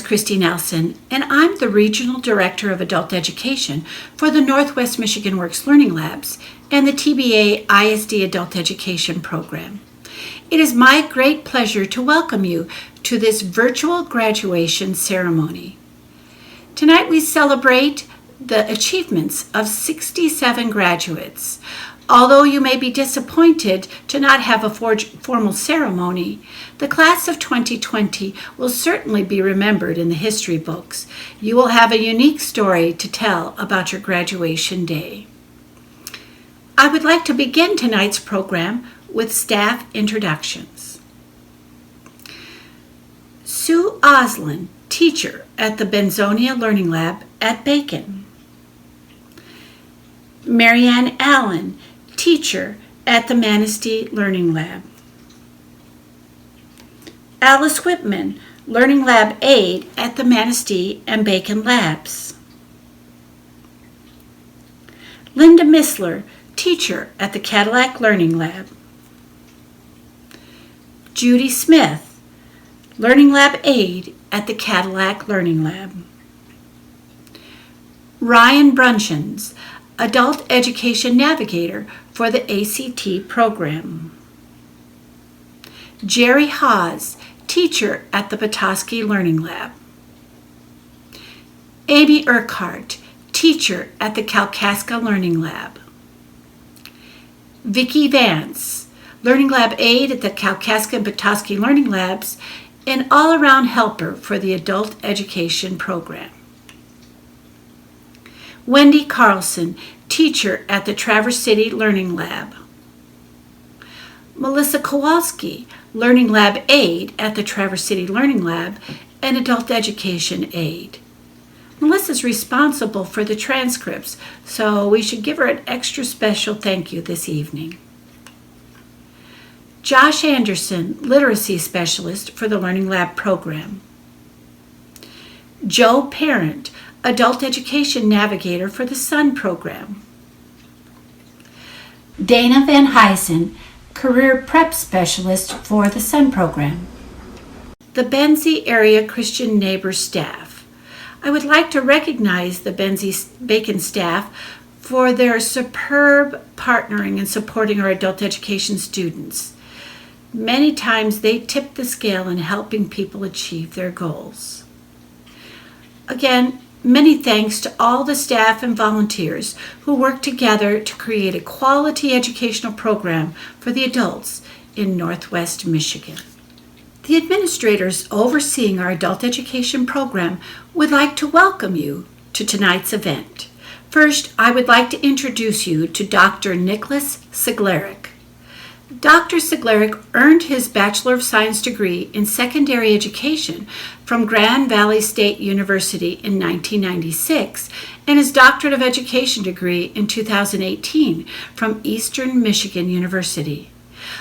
Christy Nelson, and I'm the Regional Director of Adult Education for the Northwest Michigan Works Learning Labs and the TBA ISD Adult Education Program. It is my great pleasure to welcome you to this virtual graduation ceremony. Tonight we celebrate the achievements of 67 graduates. Although you may be disappointed to not have a formal ceremony, the class of 2020 will certainly be remembered in the history books. You will have a unique story to tell about your graduation day. I would like to begin tonight's program with staff introductions. Sue Oslin, teacher at the Benzonia Learning Lab at Bacon. Marianne Allen, teacher at the Manistee Learning Lab. Alice Whitman, Learning Lab aide at the Manistee and Bacon Labs. Linda Missler, teacher at the Cadillac Learning Lab. Judy Smith, Learning Lab aide at the Cadillac Learning Lab. Ryan Brunchins, Adult Education Navigator for the ACT program. Jerry Haas, teacher at the Petoskey Learning Lab. Amy Urquhart, teacher at the Kalkaska Learning Lab. Vicki Vance, Learning Lab aide at the Kalkaska and Petoskey Learning Labs and all-around helper for the Adult Education program. Wendy Carlson, teacher at the Traverse City Learning Lab. Melissa Kowalski, Learning Lab aide at the Traverse City Learning Lab and Adult Education aide. Melissa's responsible for the transcripts, so we should give her an extra special thank you this evening. Josh Anderson, Literacy Specialist for the Learning Lab program. Joe Parent, Adult Education Navigator for the SUN program. Dana Van Huysen, Career Prep Specialist for the SUN program. The Benzie Area Christian Neighbor staff. I would like to recognize the Benzie Bacon staff for their superb partnering and supporting our adult education students. Many times they tip the scale in helping people achieve their goals. Again, many thanks to all the staff and volunteers who work together to create a quality educational program for the adults in Northwest Michigan. The administrators overseeing our adult education program would like to welcome you to tonight's event. First, I would like to introduce you to Dr. Nicholas Siglarik. Dr. Siglarik earned his Bachelor of Science degree in secondary education from Grand Valley State University in 1996 and his Doctorate of Education degree in 2018 from Eastern Michigan University.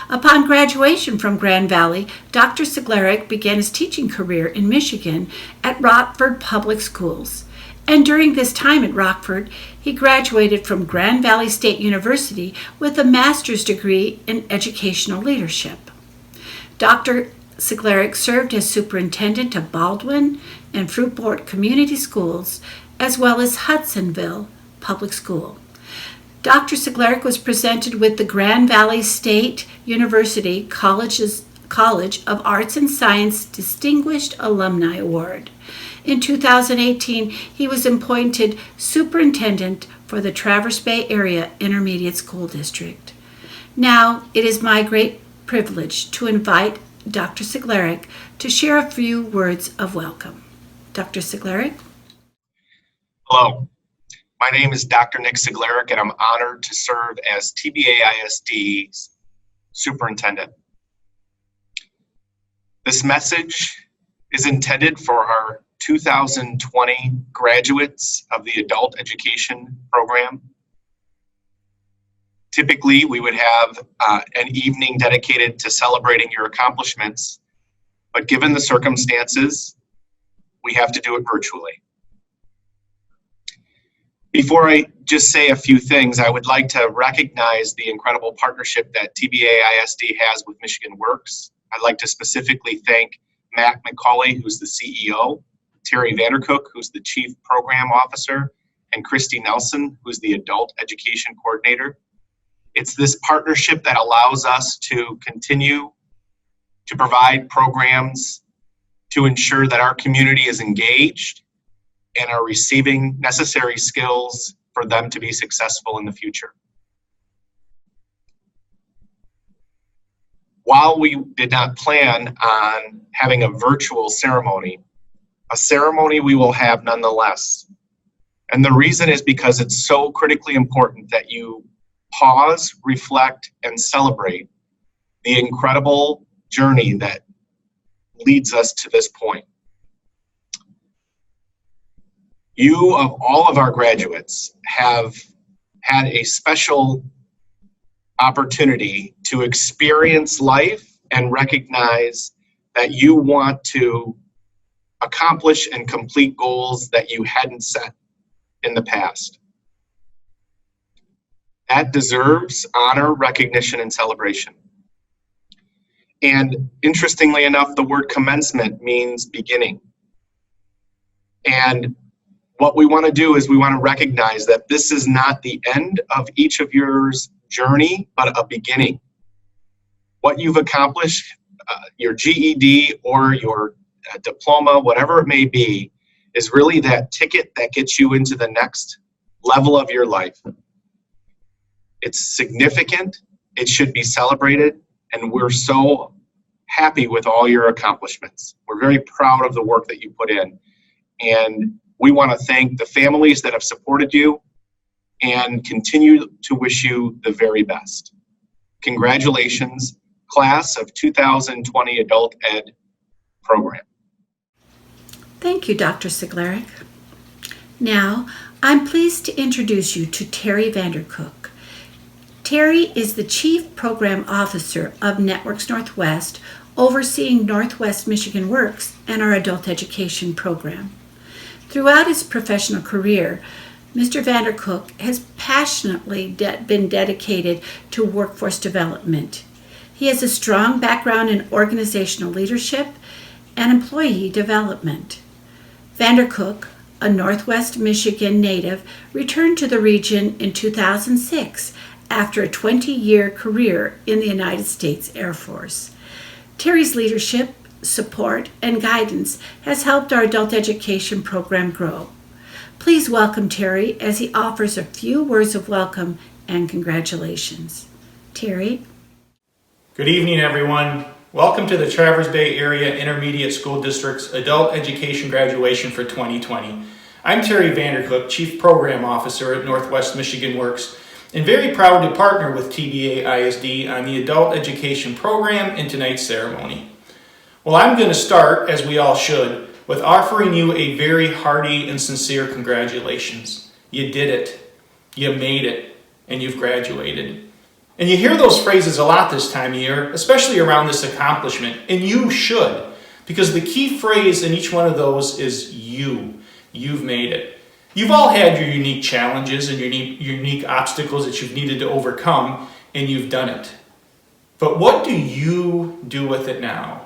Upon graduation from Grand Valley, Dr. Siglarik began his teaching career in Michigan at Rockford Public Schools. And during this time at Rockford, he graduated from Grand Valley State University with a master's degree in educational leadership. Dr. Siglarik served as superintendent of Baldwin and Fruitport Community Schools, as well as Hudsonville Public School. Dr. Siglarik was presented with the Grand Valley State University College of Arts and Science Distinguished Alumni Award. In 2018, he was appointed superintendent for the Traverse Bay Area Intermediate School District. Now, it is my great privilege to invite Dr. Siglarik to share a few words of welcome. Dr. Siglarik? Hello, my name is Dr. Nick Siglarik, and I'm honored to serve as TBA ISD's superintendent. This message is intended for our 2020 graduates of the adult education program. Typically, we would have an evening dedicated to celebrating your accomplishments, but given the circumstances, we have to do it virtually. Before I just say a few things, I would like to recognize the incredible partnership that TBA ISD has with Michigan Works. I'd like to specifically thank Matt McCauley, who's the CEO, Terry Vandercook, who's the Chief Program Officer, and Christy Nelson, who's the Adult Education Coordinator. It's this partnership that allows us to continue to provide programs to ensure that our community is engaged and are receiving necessary skills for them to be successful in the future. While we did not plan on having a virtual ceremony, a ceremony we will have nonetheless. And the reason is because it's so critically important that you pause, reflect, and celebrate the incredible journey that leads us to this point. You, of all of our graduates, have had a special opportunity to experience life and recognize that you want to accomplish and complete goals that you hadn't set in the past. That deserves honor, recognition, and celebration. And interestingly enough, the word commencement means beginning. And what we want to do is we want to recognize that this is not the end of each of yours journey, but a beginning. What you've accomplished, your GED or your diploma, whatever it may be, is really that ticket that gets you into the next level of your life. It's significant, it should be celebrated, and we're so happy with all your accomplishments. We're very proud of the work that you put in, and we want to thank the families that have supported you and continue to wish you the very best. Congratulations, class of 2020 Adult Ed program. Thank you, Dr. Siglerick. Now, I'm pleased to introduce you to Terry Vandercook. Terry is the Chief Program Officer of Networks Northwest, overseeing Northwest Michigan Works and our adult education program. Throughout his professional career, Mr. Vandercook has passionately been dedicated to workforce development. He has a strong background in organizational leadership and employee development. Vandercook, a Northwest Michigan native, returned to the region in 2006 after a 20-year career in the United States Air Force. Terry's leadership, support, and guidance has helped our adult education program grow. Please welcome Terry as he offers a few words of welcome and congratulations. Terry? Good evening, everyone. Welcome to the Traverse Bay Area Intermediate School District's Adult Education Graduation for 2020. I'm Terry Vandercook, Chief Program Officer at Northwest Michigan Works, and very proud to partner with TBA ISD on the Adult Education Program in tonight's ceremony. Well, I'm going to start, as we all should, with offering you a very hearty and sincere congratulations. You did it, you made it, and you've graduated. And you hear those phrases a lot this time of year, especially around this accomplishment, and you should, because the key phrase in each one of those is you. You've made it. You've all had your unique challenges and your unique obstacles that you've needed to overcome, and you've done it. But what do you do with it now?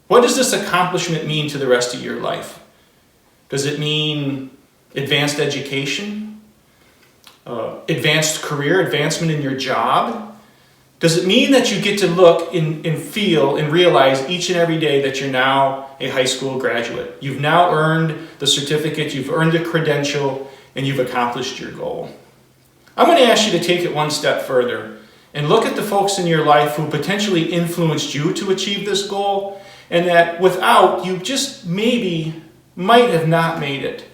What does this accomplishment mean to the rest of your life? Does it mean advanced education? Advanced career, advancement in your job? Does it mean that you get to look and feel and realize each and every day that you're now a high school graduate? You've now earned the certificate, you've earned the credential, and you've accomplished your goal. I'm going to ask you to take it one step further and look at the folks in your life who potentially influenced you to achieve this goal, and that without, you just maybe might have not made it.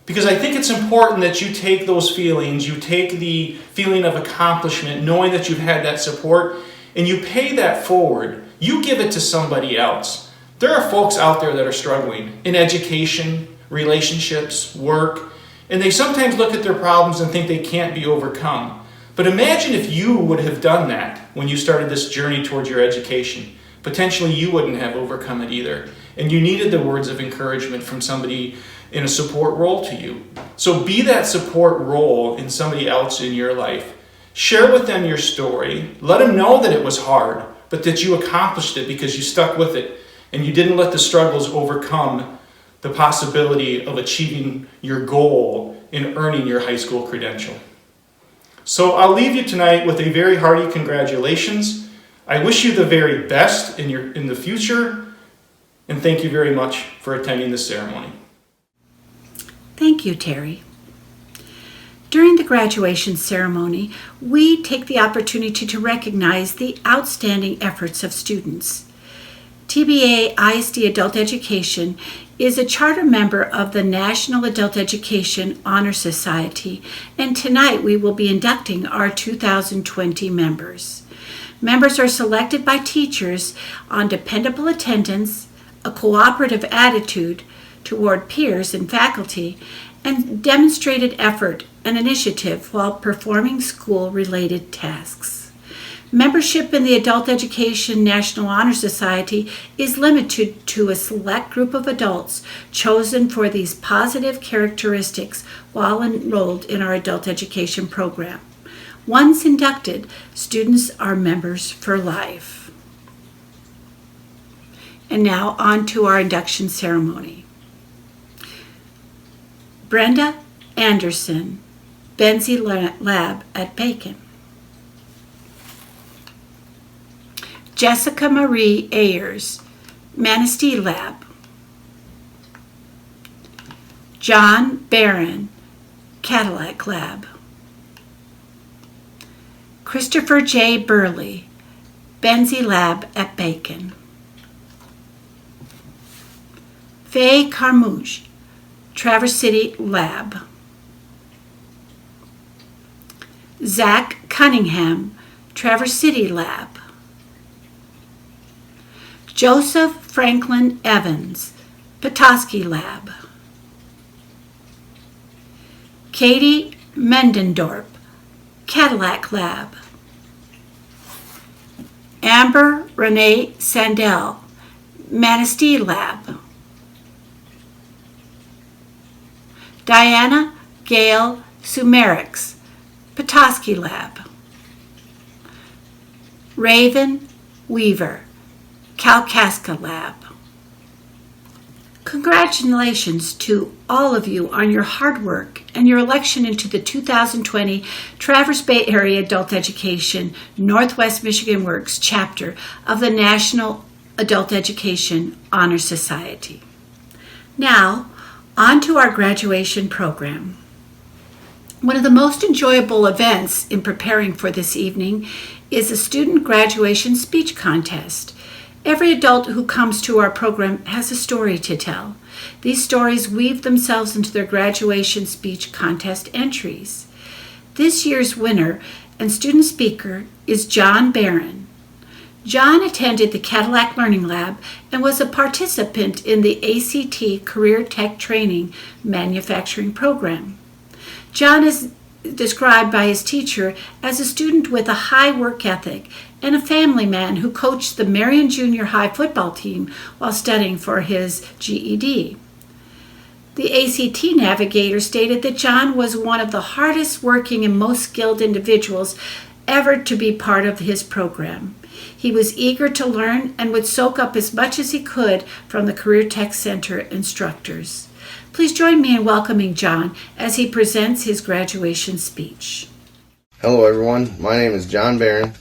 Because I think it's important that you take those feelings, you take the feeling of accomplishment, knowing that you've had that support, and you pay that forward. You give it to somebody else. There are folks out there that are struggling in education, relationships, work, and they sometimes look at their problems and think they can't be overcome. But imagine if you would have done that when you started this journey towards your education. Potentially you wouldn't have overcome it either. And you needed the words of encouragement from somebody in a support role to you. So be that support role in somebody else in your life. Share with them your story. Let them know that it was hard, but that you accomplished it because you stuck with it and you didn't let the struggles overcome the possibility of achieving your goal in earning your high school credential. So I'll leave you tonight with a very hearty congratulations. I wish you the very best in the future, and thank you very much for attending this ceremony. Thank you, Terry. During the graduation ceremony, we take the opportunity to recognize the outstanding efforts of students. TBA ISD Adult Education is a charter member of the National Adult Education Honor Society, and tonight we will be inducting our 2020 members. Members are selected by teachers on dependable attendance, a cooperative attitude toward peers and faculty, and demonstrated effort and initiative while performing school-related tasks. Membership in the Adult Education National Honor Society is limited to a select group of adults chosen for these positive characteristics while enrolled in our adult education program. Once inducted, students are members for life. And now on to our induction ceremony. Brenda Anderson, Benzie Lab at Bacon. Jessica Marie Ayers, Manistee Lab. John Barron, Cadillac Lab. Christopher J. Burley, Benzie Lab at Bacon. Faye Carmouche, Traverse City Lab. Zach Cunningham, Traverse City Lab. Joseph Franklin Evans, Petoskey Lab. Katie Mendendorp, Cadillac Lab. Amber Renee Sandell, Manistee Lab. Diana Gail Sumerix, Petoskey Lab. Raven Weaver, Kalkaska Lab. Congratulations to all of you on your hard work and your election into the 2020 Traverse Bay Area Adult Education Northwest Michigan Works chapter of the National Adult Education Honor Society. Now, on to our graduation program. One of the most enjoyable events in preparing for this evening is a student graduation speech contest. Every adult who comes to our program has a story to tell. These stories weave themselves into their graduation speech contest entries. This year's winner and student speaker is John Barron. John attended the Cadillac Learning Lab and was a participant in the ACT Career Tech Training Manufacturing Program. John is described by his teacher as a student with a high work ethic and a family man who coached the Marion Junior High football team while studying for his GED. The ACT navigator stated that John was one of the hardest working and most skilled individuals ever to be part of his program. He was eager to learn and would soak up as much as he could from the Career Tech Center instructors. Please join me in welcoming John as he presents his graduation speech. Hello everyone, my name is John Barron,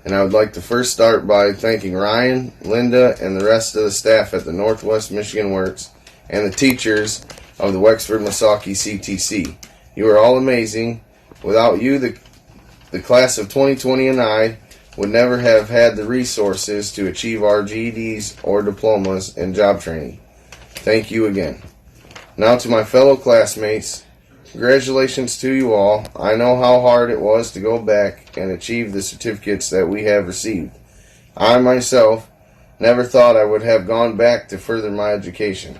and I would like to first start by thanking Ryan, Linda, and the rest of the staff at the Northwest Michigan Works and the teachers of the Wexford-Missaukee CTC. You are all amazing. Without you, the class of 2020 and I would never have had the resources to achieve our GEDs or diplomas in job training. Thank you again. Now to my fellow classmates, congratulations to you all. I know how hard it was to go back and achieve the certificates that we have received. I myself never thought I would have gone back to further my education.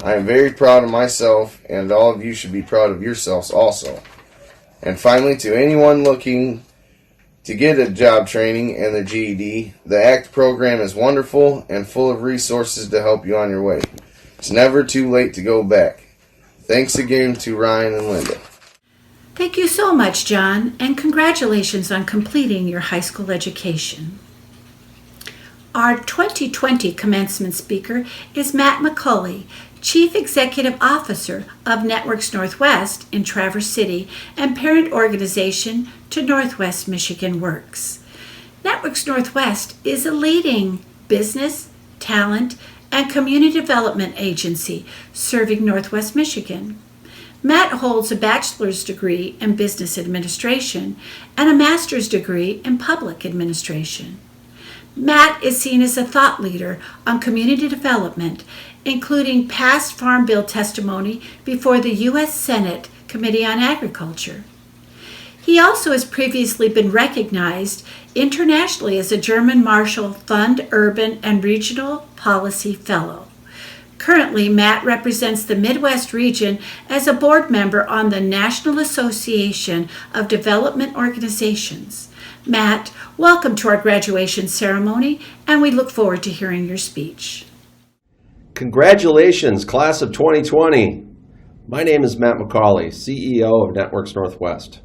I am very proud of myself, and all of you should be proud of yourselves also. And finally, to anyone looking to get a job training and the GED, the ACT program is wonderful and full of resources to help you on your way. It's never too late to go back. Thanks again to Ryan and Linda. Thank you so much, John, and congratulations on completing your high school education. Our 2020 commencement speaker is Matt McCulley, Chief Executive Officer of Networks Northwest in Traverse City, and parent organization to Northwest Michigan Works. Networks Northwest is a leading business, talent, and community development agency serving Northwest Michigan. Matt holds a bachelor's degree in business administration and a master's degree in public administration. Matt is seen as a thought leader on community development, including past Farm Bill testimony before the U.S. Senate Committee on Agriculture. He also has previously been recognized internationally as a German Marshall Fund Urban and Regional Policy Fellow. Currently, Matt represents the Midwest region as a board member on the National Association of Development Organizations. Matt, welcome to our graduation ceremony, and we look forward to hearing your speech. Congratulations, class of 2020. My name is Matt McCauley, CEO of Networks Northwest.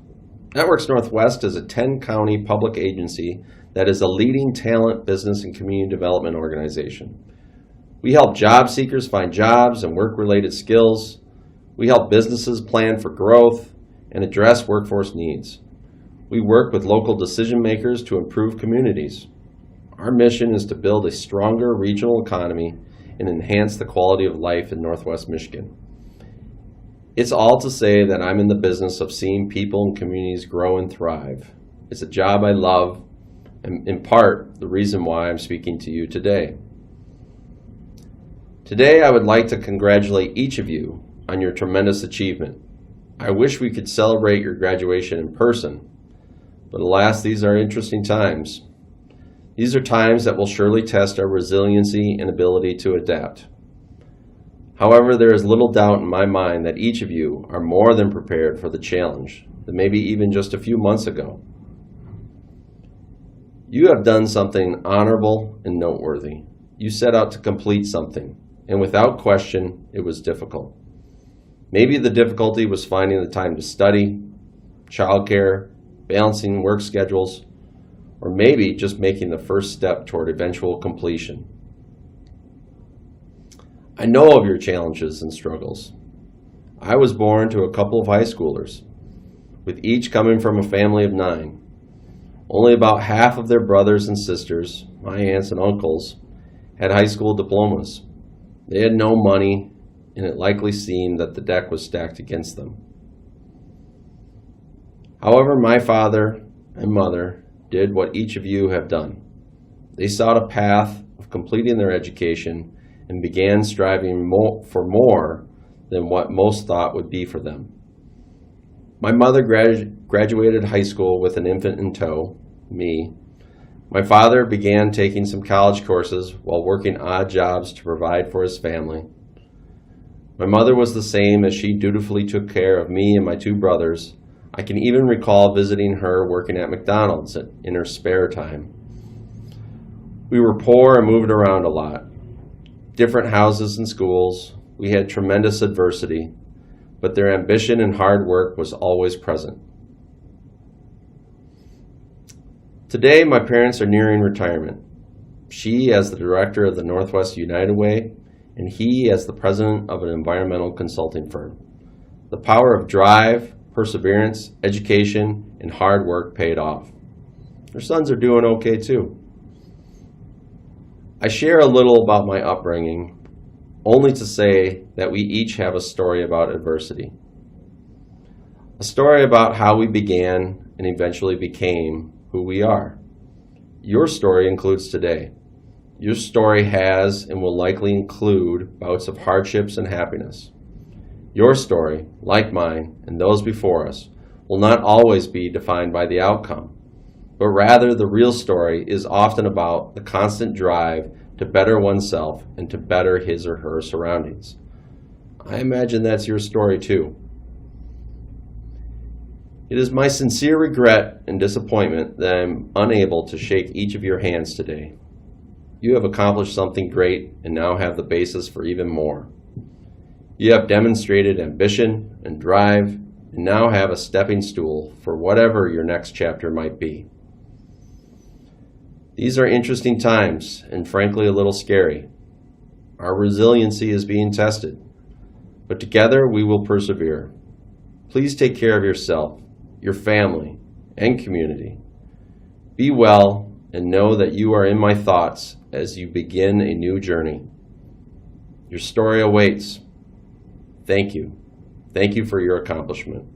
Networks Northwest is a 10-county public agency that is a leading talent, business, and community development organization. We help job seekers find jobs and work-related skills. We help businesses plan for growth and address workforce needs. We work with local decision makers to improve communities. Our mission is to build a stronger regional economy and enhance the quality of life in Northwest Michigan. It's all to say that I'm in the business of seeing people and communities grow and thrive. It's a job I love, and in part, the reason why I'm speaking to you today. Today, I would like to congratulate each of you on your tremendous achievement. I wish we could celebrate your graduation in person, but alas, these are interesting times. These are times that will surely test our resiliency and ability to adapt. However, there is little doubt in my mind that each of you are more than prepared for the challenge than maybe even just a few months ago. You have done something honorable and noteworthy. You set out to complete something, and without question, it was difficult. Maybe the difficulty was finding the time to study, childcare, balancing work schedules, or maybe just making the first step toward eventual completion. I know of your challenges and struggles. I was born to a couple of high schoolers, with each coming from a family of 9. Only about half of their brothers and sisters, my aunts and uncles, had high school diplomas. They had no money, and it likely seemed that the deck was stacked against them. However, my father and mother did what each of you have done. They sought a path of completing their education and began striving for more than what most thought would be for them. My mother graduated high school with an infant in tow, me. My father began taking some college courses while working odd jobs to provide for his family. My mother was the same as she dutifully took care of me and my 2 brothers. I can even recall visiting her working at McDonald's in her spare time. We were poor and moved around a lot. Different houses and schools. We had tremendous adversity, but their ambition and hard work was always present. Today, my parents are nearing retirement. She as the director of the Northwest United Way, and he as the president of an environmental consulting firm. The power of drive, perseverance, education, and hard work paid off. Their sons are doing okay too. I share a little about my upbringing, only to say that we each have a story about adversity. A story about how we began and eventually became who we are. Your story includes today. Your story has and will likely include bouts of hardships and happiness. Your story, like mine and those before us, will not always be defined by the outcome, but rather the real story is often about the constant drive to better oneself and to better his or her surroundings. I imagine that's your story too. It is my sincere regret and disappointment that I'm unable to shake each of your hands today. You have accomplished something great and now have the basis for even more. You have demonstrated ambition and drive and now have a stepping stool for whatever your next chapter might be. These are interesting times and frankly a little scary. Our resiliency is being tested, but together we will persevere. Please take care of yourself, your family, and community. Be well and know that you are in my thoughts as you begin a new journey. Your story awaits. Thank you. Thank you for your accomplishment.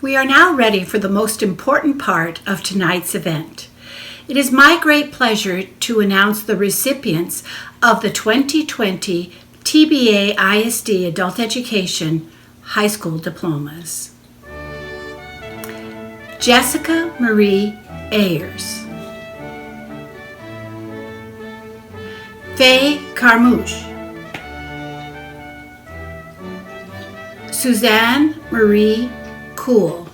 We are now ready for the most important part of tonight's event. It is my great pleasure to announce the recipients of the 2020 TBA ISD Adult Education High School Diplomas. Jessica Marie Ayers, Faye Carmouche, Suzanne Marie Cool,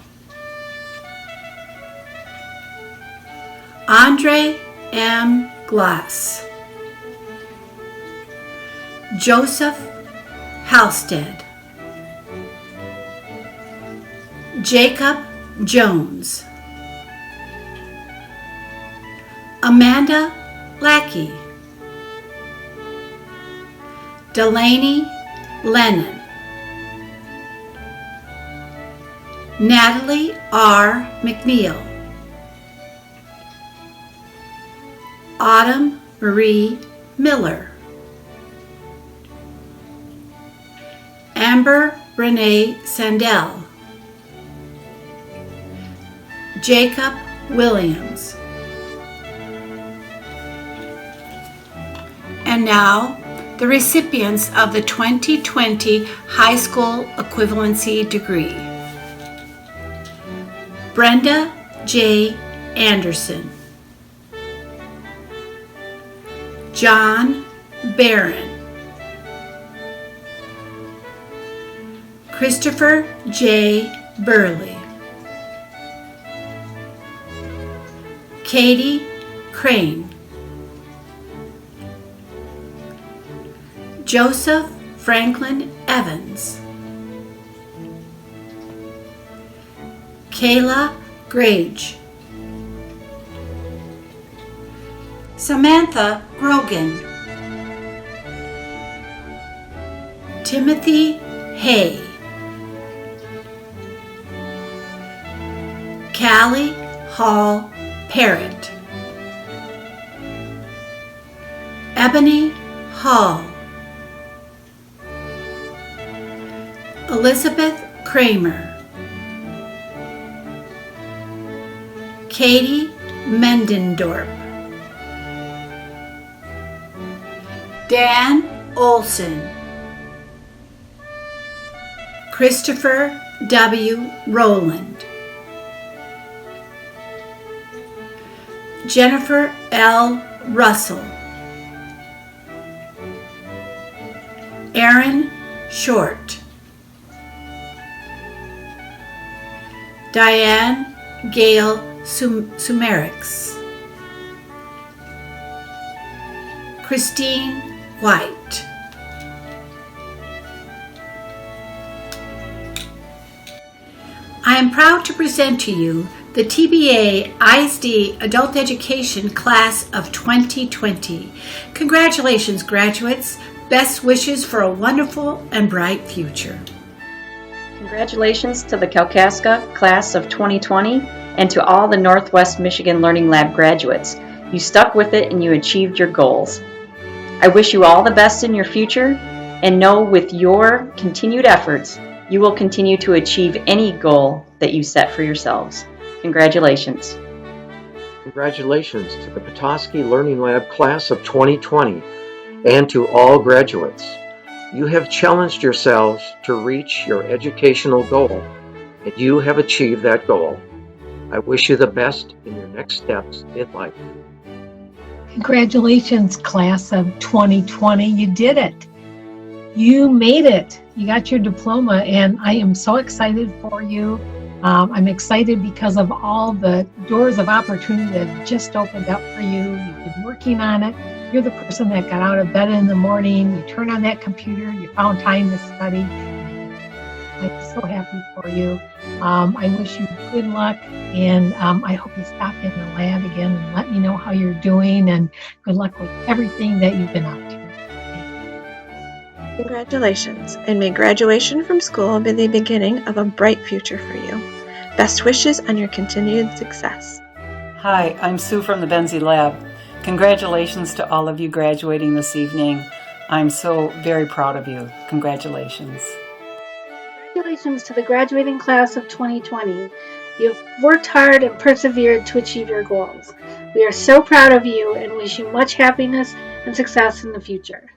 Andre M. Glass, Joseph Halstead, Jacob Jones, Amanda Lackey, Delaney Lennon, Natalie R. McNeil, Autumn Marie Miller, Amber Renee Sandell, Jacob Williams. And now, the recipients of the 2020 High School Equivalency Degree. Brenda J. Anderson, John Barron, Christopher J. Burley, Katie Crane, Joseph Franklin Evans, Kayla Grage, Samantha Grogan, Timothy Hay, Callie Hall Parrott, Ebony Hall, Elizabeth Kramer, Katie Mendendorp, Dan Olson, Christopher W. Rowland, Jennifer L. Russell, Aaron Short, Diane Gale Sumerix, Christine White, I am proud to present to you the TBA ISD Adult Education Class of 2020. Congratulations, graduates. Best wishes for a wonderful and bright future. Congratulations to the Kalkaska Class of 2020 and to all the Northwest Michigan Learning Lab graduates. You stuck with it and you achieved your goals. I wish you all the best in your future and know with your continued efforts, you will continue to achieve any goal that you set for yourselves. Congratulations. Congratulations to the Petoskey Learning Lab Class of 2020 and to all graduates. You have challenged yourselves to reach your educational goal, and you have achieved that goal. I wish you the best in your next steps in life. Congratulations, Class of 2020. You did it. You made it. You got your diploma, and I am so excited for you. I'm excited because of all the doors of opportunity that have just opened up for you. You've been working on it. You're the person that got out of bed in the morning. You turned on that computer. You found time to study. I'm so happy for you. I wish you good luck, and I hope you stop in the lab again and let me know how you're doing, and good luck with everything that you've been up to. Congratulations, and may graduation from school be the beginning of a bright future for you. Best wishes on your continued success. Hi, I'm Sue from the Benzie Lab. Congratulations to all of you graduating this evening. I'm so very proud of you. Congratulations. Congratulations to the graduating class of 2020. You've worked hard and persevered to achieve your goals. We are so proud of you and wish you much happiness and success in the future.